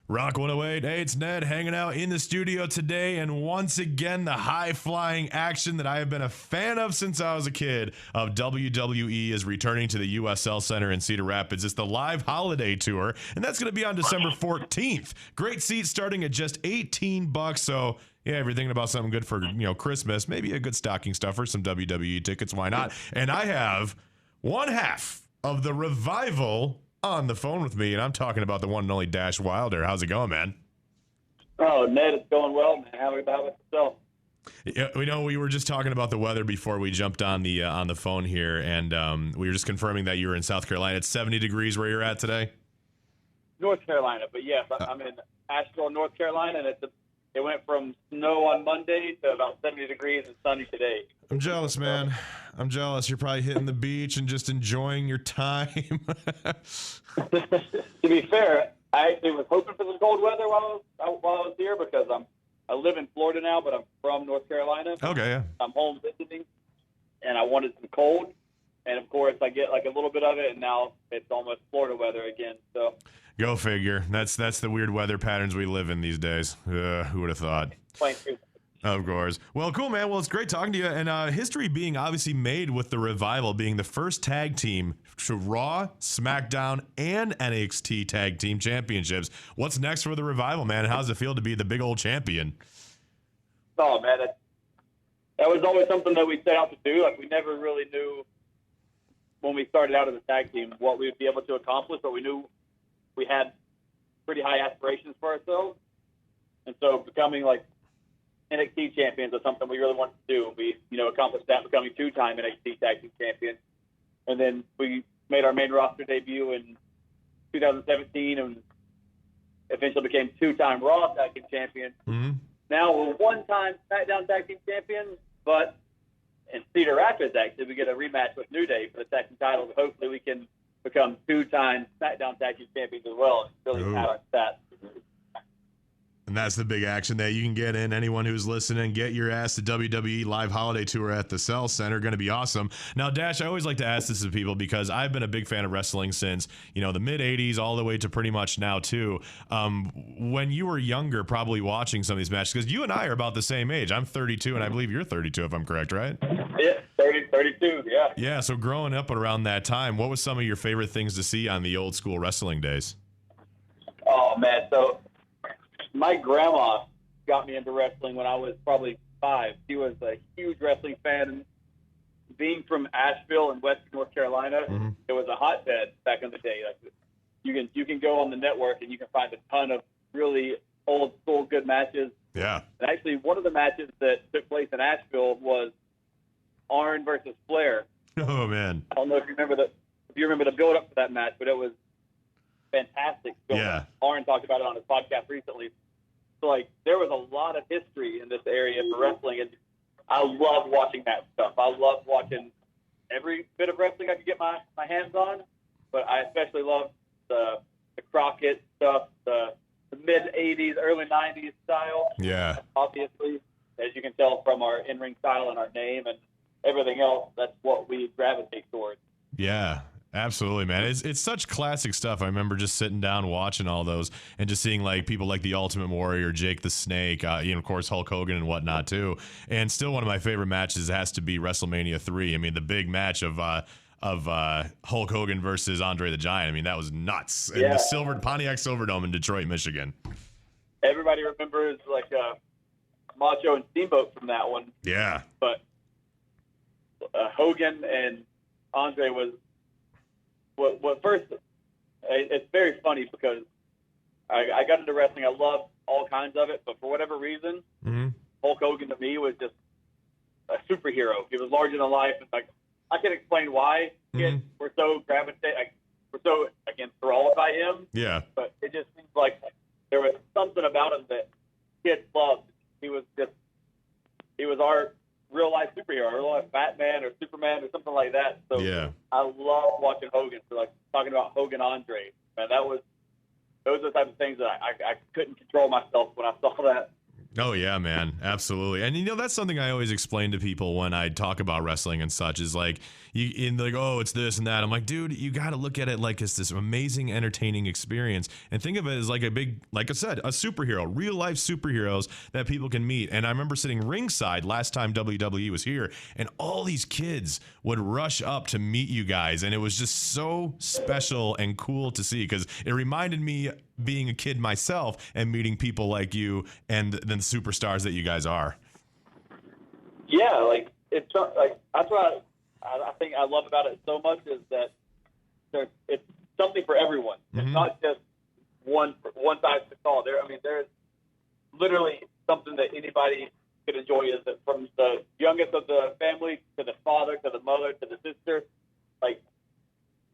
Rock 108. Hey, it's Ned hanging out in the studio today. And once again, the high flying action that I have been a fan of since I was a kid of WWE is returning to the US Cellular Center in Cedar Rapids. It's the live holiday tour, and that's going to be on December 14th. Great seats starting at just $18. So, yeah, if you're thinking about something good for, Christmas, maybe a good stocking stuffer, some WWE tickets, why not? And I have one half of the Revival on the phone with me, and I'm talking about the one and only Dash Wilder. How's it going, man? Oh, Ned, it's going well, man. How about it yourself? Yeah, we were just talking about the weather before we jumped on the phone here, and we were just confirming that you were in South Carolina. It's 70 degrees where you're at today. North Carolina, but yes, I'm in Asheville, North Carolina, and it went from snow on Monday to about 70 degrees and sunny today. I'm jealous, man. I'm jealous. You're probably hitting the beach and just enjoying your time. To be fair, I actually was hoping for the cold weather while I was here because I live in Florida now, but I'm from North Carolina. Okay, yeah. I'm home visiting, and I wanted some cold, and of course I get like a little bit of it, and now it's almost Florida weather again. So Go figure. That's the weird weather patterns we live in these days. Who would have thought? Of course. Well, cool, man. Well, it's great talking to you. And history being obviously made with the Revival being the first tag team to Raw, SmackDown, and NXT Tag Team Championships. What's next for the Revival, man? How does it feel to be the big old champion? Oh, man, that was always something that we set out to do. Like, we never really knew when we started out as a tag team what we would be able to accomplish, but we knew we had pretty high aspirations for ourselves. And so becoming, like, NXT champions was something we really wanted to do. We, accomplished that, becoming two-time NXT Tag Team champions. And then we made our main roster debut in 2017 and eventually became two-time Raw Tag Team champions. Mm-hmm. Now we're one-time SmackDown Tag Team champions, but in Cedar Rapids, actually, we get a rematch with New Day for the tag team title. Hopefully we can become two-time SmackDown Tag Team champions as well. It's really kind of that. And that's the big action that you can get in. Anyone who's listening, get your ass to WWE Live Holiday Tour at the Cell Center. Going to be awesome. Now, Dash, I always like to ask this to people because I've been a big fan of wrestling since, the mid-'80s all the way to pretty much now, too. When you were younger, probably watching some of these matches, because you and I are about the same age. I'm 32, and I believe you're 32, if I'm correct, right? Yeah, 32, yeah. Yeah, so growing up around that time, what was some of your favorite things to see on the old school wrestling days? Oh, man, so my grandma got me into wrestling when I was probably 5. She was a huge wrestling fan. And being from Asheville in Western North Carolina, Mm-hmm. It was a hotbed back in the day. Like you can go on the network and you can find a ton of really old school good matches. Yeah. And actually, one of the matches that took place in Asheville was Arn versus Flair. Oh, man. I don't know if you remember the build up to that match, but it was fantastic. Yeah. Arn talked about it on his podcast recently. So, like, there was a lot of history in this area for wrestling, and I love watching that stuff. I love watching every bit of wrestling I could get my hands on, but I especially love the Crockett stuff, the mid-'80s, early '90s style. Yeah. Obviously, as you can tell from our in-ring style and our name and everything else, that's what we gravitate towards. Yeah. Absolutely, man. It's such classic stuff. I remember just sitting down watching all those and just seeing like people like the Ultimate Warrior, Jake the Snake, of course Hulk Hogan and whatnot too. And still one of my favorite matches has to be WrestleMania 3. I mean, the big match of Hulk Hogan versus Andre the Giant. I mean, that was nuts. And the Pontiac Silverdome in Detroit, Michigan. Everybody remembers like Macho and Steamboat from that one. Yeah. But Hogan and Andre was. Well, first, it's very funny because I got into wrestling. I love all kinds of it, but for whatever reason, Mm-hmm. Hulk Hogan to me was just a superhero. He was larger than life. And like, I can explain why Mm-hmm. we're so we're so enthralled by him. Yeah. But it just seems like there was something about him that kids loved. He was our real life superhero, real life Batman or Superman or something like that. So Yeah. I love watching Hogan. So like talking about Hogan Andre, man, those are the type of things that I couldn't control myself when I saw that. Oh yeah, man, absolutely. And that's something I always explain to people when I talk about wrestling and such is like oh, it's this and that. I'm like, dude, you got to look at it like it's this amazing, entertaining experience, and think of it as like a big, like I said, a superhero, real life superheroes that people can meet. And I remember sitting ringside last time WWE was here, and all these kids would rush up to meet you guys, and it was just so special and cool to see because it reminded me being a kid myself and meeting people like you and the superstars that you guys are. Yeah, like it's like that's what I think I love about it so much is that it's something for everyone. It's not just one size fits all. There's literally something that anybody could enjoy. Is that from the youngest of the family to the father to the mother to the sister, like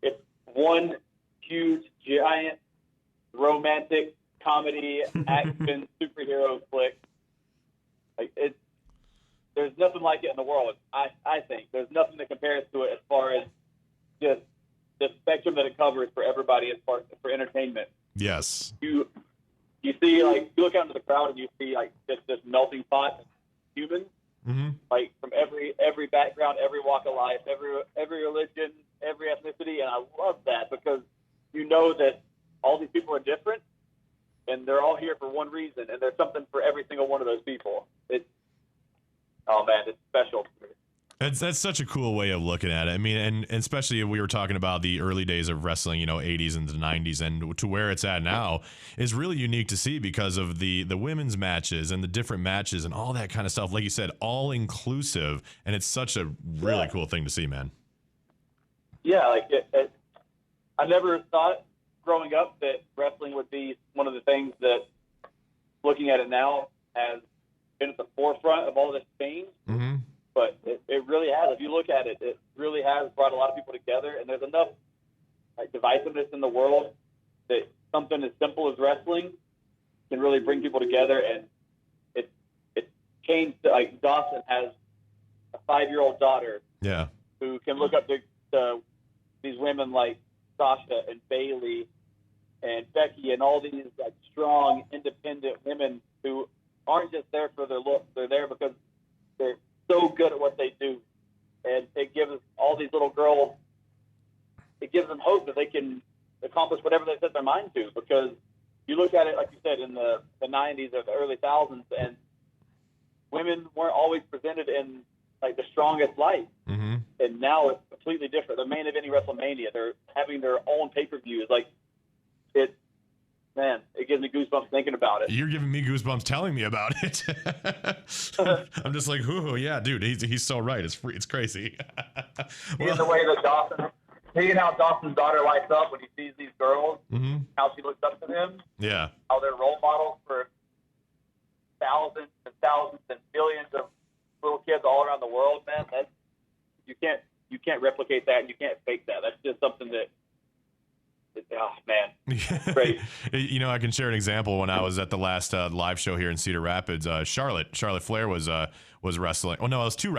it's one huge giant romantic comedy action superhero flick. Like there's nothing like it in the world. I think there's nothing that compares to it as far as just the spectrum that it covers for everybody as far for entertainment. Yes. You see, like, you look out into the crowd and you see like just this melting pot of humans, like from every background, every walk of life, every religion, every ethnicity, and I love that because you know that all these people are different, and they're all here for one reason, and there's something for every single one of those people. It's special to me. That's such a cool way of looking at it. I mean, and especially if we were talking about the early days of wrestling, 80s and the 90s, and to where it's at now is really unique to see because of the women's matches and the different matches and all that kind of stuff. Like you said, all inclusive, and it's such a really cool thing to see, man. Yeah, like I never thought growing up that wrestling would be one of the things that, looking at it now, has been at the forefront of all this change. But it really has. If you look at it, it really has brought a lot of people together. And there's enough divisiveness in the world that something as simple as wrestling can really bring people together. And it's changed. Like Dawson has a 5-year-old daughter, who can look up to these women like Sasha and Bailey and Becky and all these like strong, independent women who aren't just there for their looks. They're there because they're so good at what they do, and it gives all these little girls, it gives them hope that they can accomplish whatever they set their mind to. Because you look at it, like you said, in the 90s or the early thousands, and women weren't always presented in like the strongest light, and now it's completely different. The main event of WrestleMania, they're having their own pay-per-views. Like man, it gives me goosebumps thinking about it. You're giving me goosebumps telling me about it. I'm just like, ooh, yeah, dude, he's so right. It's crazy. Seeing the way that seeing how Dawson's daughter lights up when he sees these girls, how she looks up to them, how they're role models for thousands and thousands and billions of little kids all around the world, man. You can't replicate that, and you can't fake that. That's just something that. Oh man, great. I can share an example. When I was at the last live show here in Cedar Rapids, Charlotte Flair was wrestling. Oh no, it was two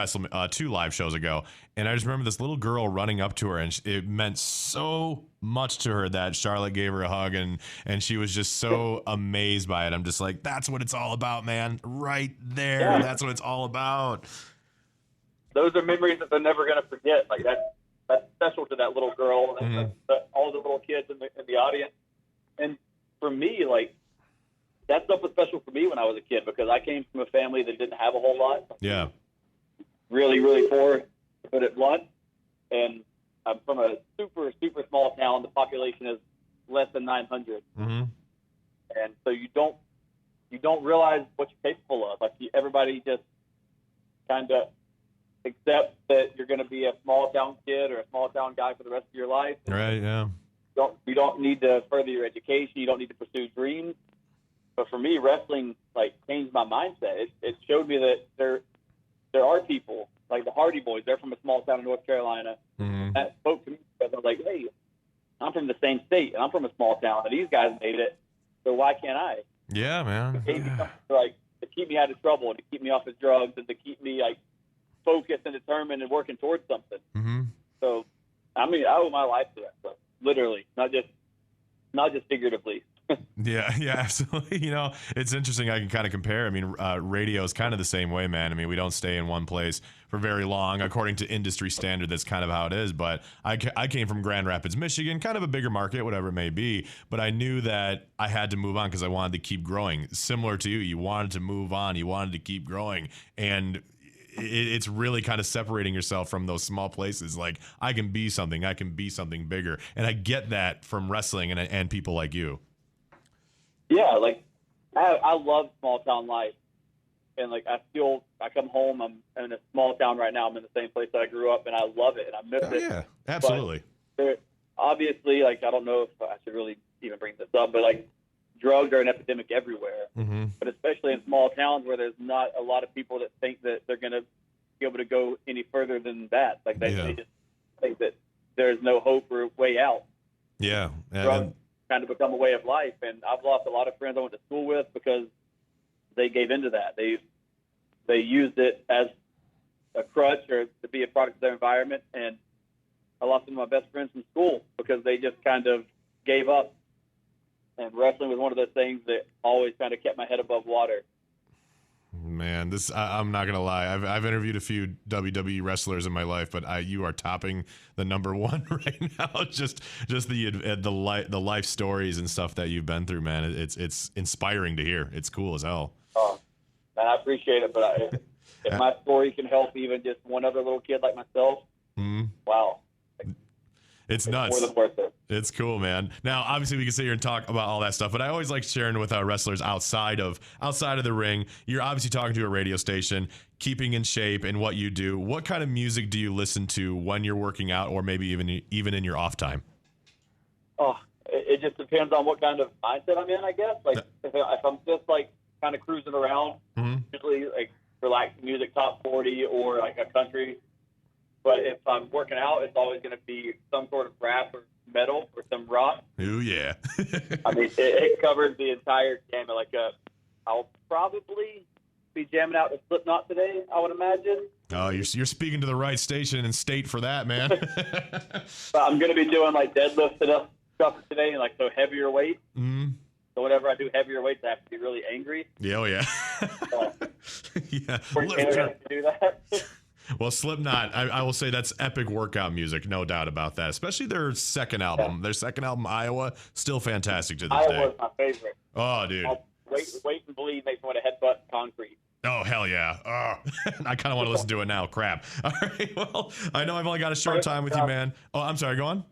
live shows ago, and I just remember this little girl running up to her, and it meant so much to her that Charlotte gave her a hug, and she was just so amazed by it. I'm just like, that's what it's all about, man. Right there, that's what it's all about. Those are memories that they're never gonna forget. Like that's special to that little girl and all the little kids in the audience. And for me, like, that stuff was special for me when I was a kid because I came from a family that didn't have a whole lot. Yeah. Really, really poor, to put it blunt. And I'm from a super, super small town. The population is less than 900. And so you don't realize what you're capable of. Like everybody just kind of accept that you're going to be a small town kid or a small town guy for the rest of your life. Right. Yeah. You don't need to further your education. You don't need to pursue dreams. But for me, wrestling like changed my mindset. It showed me that there are people like the Hardy Boys. They're from a small town in North Carolina. That spoke to me because I was like, hey, I'm from the same state and I'm from a small town, and these guys made it. So why can't I? Yeah, man. It gave me something to keep me out of trouble and to keep me off of drugs and to keep me like focused and determined and working towards something. So, I mean, I owe my life to that stuff, literally, not just figuratively. Yeah, yeah, absolutely. It's interesting. I can kind of compare. I mean, radio is kind of the same way, man. I mean, we don't stay in one place for very long, according to industry standard. That's kind of how it is. But I came from Grand Rapids, Michigan, kind of a bigger market, whatever it may be. But I knew that I had to move on because I wanted to keep growing. Similar to you, you wanted to move on, you wanted to keep growing, and it's really kind of separating yourself from those small places. Like, I can be something bigger, and I get that from wrestling and people like you. Yeah, like I love small town life, and like I come home. I'm in a small town right now. I'm in the same place that I grew up, and I love it and I miss it. Yeah, absolutely. But obviously, like I don't know if I should really even bring this up, but like drugs are an epidemic everywhere. Mm-hmm. But especially in small towns where there's not a lot of people that think that they're going to be able to go any further than that. Like they just think that there's no hope or way out. Yeah. Drugs kind of become a way of life, and I've lost a lot of friends I went to school with because they gave into that. They used it as a crutch or to be a product of their environment, and I lost some of my best friends from school because they just kind of gave up. And wrestling was one of those things that always kind of kept my head above water. Man, I'm not gonna lie. I've interviewed a few WWE wrestlers in my life, but you are topping the number one right now. Just the life stories and stuff that you've been through, man. It's inspiring to hear. It's cool as hell. Oh, man, I appreciate it. But if my story can help even just one other little kid like myself, wow. It's nuts. More than worth it. It's cool, man. Now, obviously, we can sit here and talk about all that stuff, but I always like sharing with our wrestlers outside of the ring. You're obviously talking to a radio station, keeping in shape, and what you do. What kind of music do you listen to when you're working out, or maybe even in your off time? Oh, it just depends on what kind of mindset I'm in, I guess. Like if I'm just like kind of cruising around, usually like relaxing music, top 40, or like a country. But if I'm working out, it's always going to be some sort of rap or metal or some rock. Ooh, yeah. I mean, it covers the entire gamut. Like, I'll probably be jamming out to Slipknot today, I would imagine. Oh, you're speaking to the right station and state for that, man. But I'm going to be doing like deadlift stuff today, and like so heavier weight. So whenever I do heavier weights, I have to be really angry. Yeah, oh yeah. Yeah. We're going to do that. Well, Slipknot, I will say that's epic workout music, no doubt about that. Especially their second album. Yeah. Their second album, Iowa, still fantastic to this day. Iowa's my favorite. Oh, dude. Wait and Bleed makes me want to headbutt concrete. Oh, hell yeah. Oh, I kind of want to listen to it now. Crap. All right, well, I know I've only got a short time with you, man. Oh, I'm sorry, go on.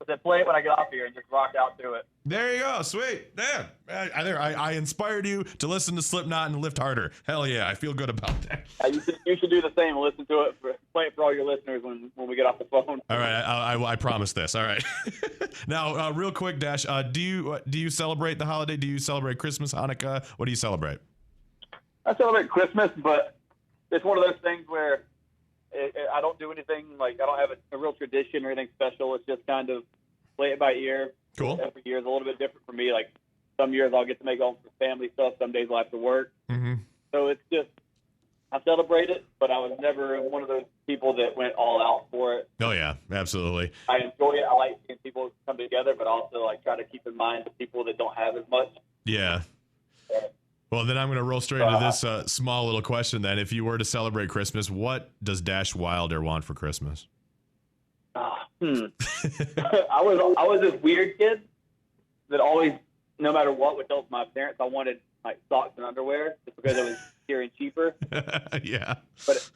Then play it when I get off here and just rock out to it. There you go. Sweet. Damn. I inspired you to listen to Slipknot and lift harder. Hell yeah. I feel good about that. You should do the same and listen to it. Play it for all your listeners when we get off the phone. All right. I promise this. All right. Now, real quick, Dash, do you celebrate the holiday? Do you celebrate Christmas, Hanukkah? What do you celebrate? I celebrate Christmas, but it's one of those things where I don't do anything, like I don't have a real tradition or anything special. It's just kind of play it by ear. Cool. Every year is a little bit different for me. Like some years I'll get to make all the family stuff. Some days I'll have to work. So it's just, I celebrate it, but I was never one of those people that went all out for it. Oh yeah, absolutely. I enjoy it. I like seeing people come together, but also like try to keep in mind the people that don't have as much. Yeah. Well, then I'm going to roll straight into this small little question then. If you were to celebrate Christmas, what does Dash Wilder want for Christmas? I was this weird kid that always, no matter what, would tell my parents I wanted like socks and underwear just because it was cheaper and cheaper. Yeah. But,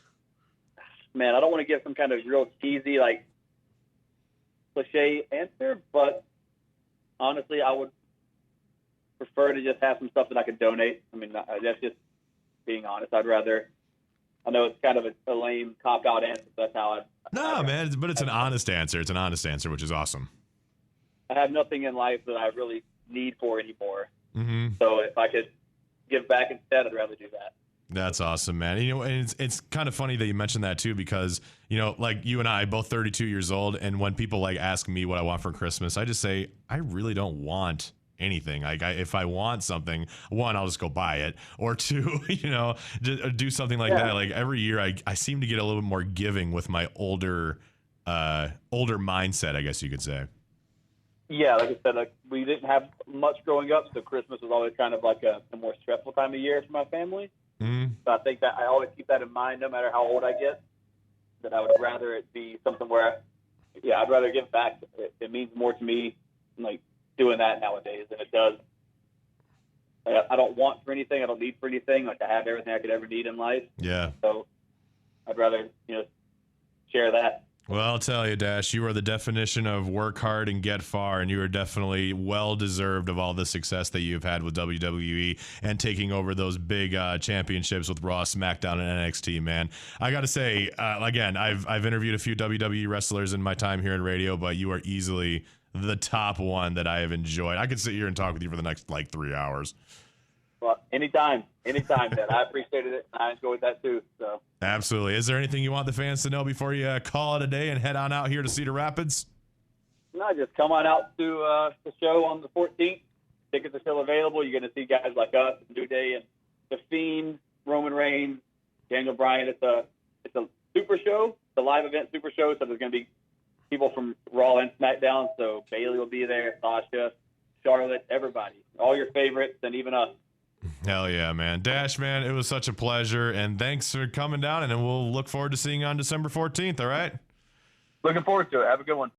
man, I don't want to give some kind of real cheesy, like, cliche answer, but honestly, I would prefer to just have some stuff that I could donate. I mean, that's just being honest. I'd rather, I know it's kind of a lame cop-out answer, but that's how man, but it's an honest answer. It's an honest answer, which is awesome. I have nothing in life that I really need for anymore. So if I could give back instead, I'd rather do that. That's awesome, man. And it's kind of funny that you mentioned that too, because, like you and I, both 32 years old. And when people like ask me what I want for Christmas, I just say, I really don't want anything. Like if I want something, one, I'll just go buy it, or two, do something like that. Like every year I seem to get a little bit more giving with my older mindset, I guess you could say. Yeah, like I said, like we didn't have much growing up, so Christmas was always kind of like a more stressful time of year for my family. Mm. So I think that I always keep that in mind, no matter how old I get. That I would rather it be something where, yeah, I'd rather give back. It means more to me, like doing that nowadays than it does. I don't want for anything. I don't need for anything. Like I have everything I could ever need in life. Yeah. So I'd rather, share that. Well, I'll tell you, Dash, you are the definition of work hard and get far, and you are definitely well deserved of all the success that you've had with WWE and taking over those big championships with Raw, SmackDown, and NXT. Man, I got to say, again, I've interviewed a few WWE wrestlers in my time here in radio, but you are easily the top one that I have enjoyed. I could sit here and talk with you for the next 3 hours. Well, anytime, Dad. I appreciated it. I enjoyed that too. So absolutely. Is there anything you want the fans to know before you call it a day and head on out here to Cedar Rapids? No, just come on out to the show on the 14th. Tickets are still available. You're going to see guys like us, New Day, and The Fiend, Roman Reigns, Daniel Bryan. It's a super show. It's a live event super show. So there's going to be people from Raw and SmackDown. So Bayley will be there, Sasha, Charlotte, everybody, all your favorites, and even us. Hell yeah, man. Dash, man, it was such a pleasure, and thanks for coming down, and we'll look forward to seeing you on December 14th, all right? Looking forward to it. Have a good one.